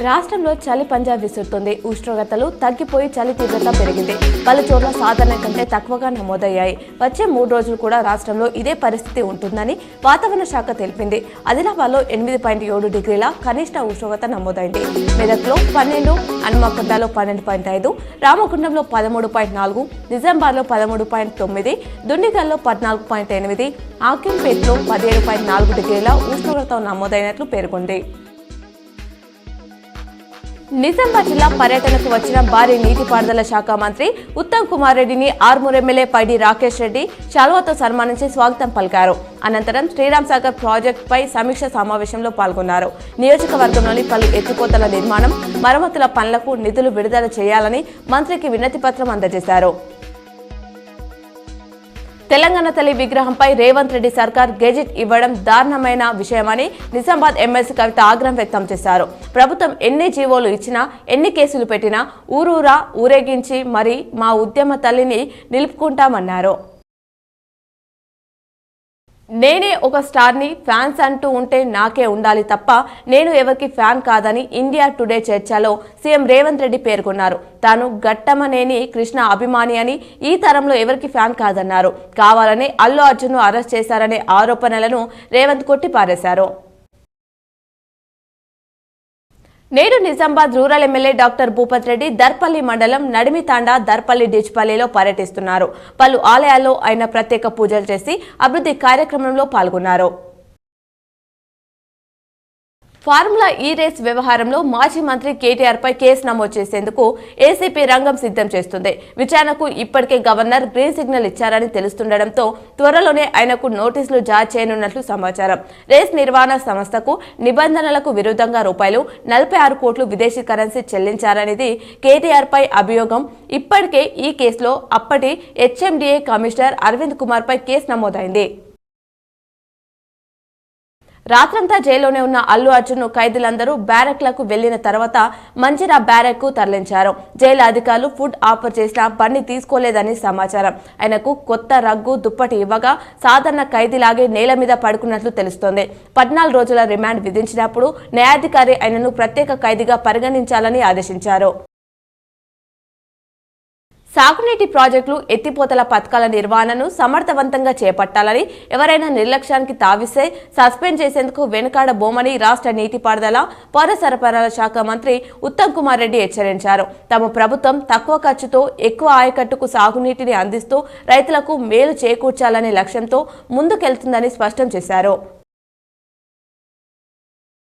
రాష్ట్రంలో చలి పంజా విసురుతుంది. ఉష్ణోగ్రతలు తగ్గిపోయి చలి తీవ్రత పెరిగింది. పలు చోట్ల సాధారణ కంటే తక్కువగా నమోదయ్యాయి. వచ్చే 3 రోజులు కూడా రాష్ట్రంలో ఇదే పరిస్థితి ఉంటుందని వాతావరణ శాఖ తెలిపింది. ఆదిలాబాద్లో 8.7 డిగ్రీల కనిష్ట ఉష్ణోగ్రత నమోదైంది. మెదక్లో 12, హన్మకొండలో 12.5, రామగుండంలో 13.4, నిజామాబాద్లో 13.9, దుండిగల్లో 14.8, ఆకింపేటలో 17.4 డిగ్రీల ఉష్ణోగ్రత నమోదైనట్లు పేర్కొంది. నిజామాబాద్ జిల్లా పర్యటనకు వచ్చిన భారీ నీటిపారుదల శాఖ మంత్రి ఉత్తమ్ కుమార్ రెడ్డిని ఆర్మూర్ ఎమ్మెల్యే పైడి రాకేష్ రెడ్డి శాలువాతో సన్మానించి స్వాగతం పలికారు. అనంతరం శ్రీరామ్ సాగర్ ప్రాజెక్టుపై సమీక్ష సమావేశంలో పాల్గొన్నారు. నియోజకవర్గంలోని పలు ఎత్తిపోతల నిర్మాణం, మరమ్మతుల పనులకు నిధులు విడుదల చేయాలని మంత్రికి వినతి పత్రం అందజేశారు. తెలంగాణ తల్లి విగ్రహంపై రేవంత్ రెడ్డి సర్కార్ గెజిట్ ఇవ్వడం దారుణమైన విషయమని నిజామాబాద్ ఎమ్మెల్సీ కవిత ఆగ్రహం వ్యక్తం చేశారు. ప్రభుత్వం ఎన్ని జీవోలు ఇచ్చినా, ఎన్ని కేసులు పెట్టినా ఊరూరా ఊరేగించి మరి మా ఉద్యమ తల్లిని నిలుపుకుంటామన్నారు. నేనే ఒక స్టార్ని, ఫ్యాన్స్ అంటూ ఉంటే నాకే ఉండాలి తప్ప నేను ఎవరికి ఫ్యాన్ కాదని ఇండియా టుడే చర్చలో సీఎం రేవంత్ రెడ్డి పేర్కొన్నారు. తాను ఘట్టమనేని కృష్ణ అభిమాని అని, ఈ తరంలో ఎవరికి ఫ్యాన్ కాదన్నారు. కావాలని అల్లు అర్జున్ను అరెస్ట్ చేశారనే ఆరోపణలను రేవంత్ కొట్టిపారేశారు. నేడు Nizamabad rural MLA doctor Bhupath Reddy Dharpally మండలం నడిమితాండా దర్పల్లి డిచ్పల్లిలో పర్యటిస్తున్నారు. పలు ఆలయాల్లో ఆయన ప్రత్యేక పూజలు చేసి అభివృద్ధి కార్యక్రమంలో పాల్గొన్నారు. ఫార్ములా ఈ రేస్ వ్యవహారంలో మాజీ మంత్రి కేటీఆర్ పై కేసు నమోదు చేసేందుకు ఏసీపీ రంగం సిద్ధం చేస్తుంది. విచారణకు ఇప్పటికే గవర్నర్ గ్రీన్ సిగ్నల్ ఇచ్చారని తెలుస్తుండటంతో త్వరలోనే ఆయనకు నోటీసులు జారీ చేయనున్నట్లు సమాచారం. రేస్ నిర్వహణ సంస్థకు నిబంధనలకు విరుద్ధంగా ₹46 కోట్లు విదేశీ కరెన్సీ చెల్లించారనేది కేటీఆర్ పై అభియోగం. ఇప్పటికే ఈ కేసులో అప్పటి హెచ్ఎండిఏ కమిషనర్ అరవింద్ కుమార్ పై కేసు నమోదైంది. రాత్రంతా జైల్లోనే ఉన్న అల్లు అర్జున్ ఖైదీలందరూ బ్యారక్లకు వెళ్లిన తర్వాత మంజిరా బ్యారక్ కు తరలించారు. జైలు అధికారులు ఫుడ్ ఆఫర్ చేసినా బండి తీసుకోలేదని సమాచారం. ఆయనకు కొత్త రగ్గు, దుప్పటి ఇవ్వగా సాధారణ ఖైదీలాగే నేల మీద పడుకున్నట్లు తెలుస్తోంది. 14 రోజుల రిమాండ్ విధించినప్పుడు న్యాయాధికారి ఆయనను ప్రత్యేక ఖైదీగా పరిగణించాలని ఆదేశించారు. సాగునీటి ప్రాజెక్టులు, ఎత్తిపోతల పథకాల నిర్వహణను సమర్థవంతంగా చేపట్టాలని, ఎవరైనా నిర్లక్ష్యానికి తావిస్తే సస్పెండ్ చేసేందుకు వెనుకాడబోమని రాష్ట్ర నీటిపారుదల, పౌర సరఫరాల శాఖ మంత్రి ఉత్తమ్ కుమార్ రెడ్డి హెచ్చరించారు. తమ ప్రభుత్వం తక్కువ ఖర్చుతో ఎక్కువ ఆయకట్టుకు సాగునీటిని అందిస్తూ రైతులకు మేలు చేకూర్చాలనే లక్ష్యంతో ముందుకెళ్తుందని స్పష్టం చేశారు.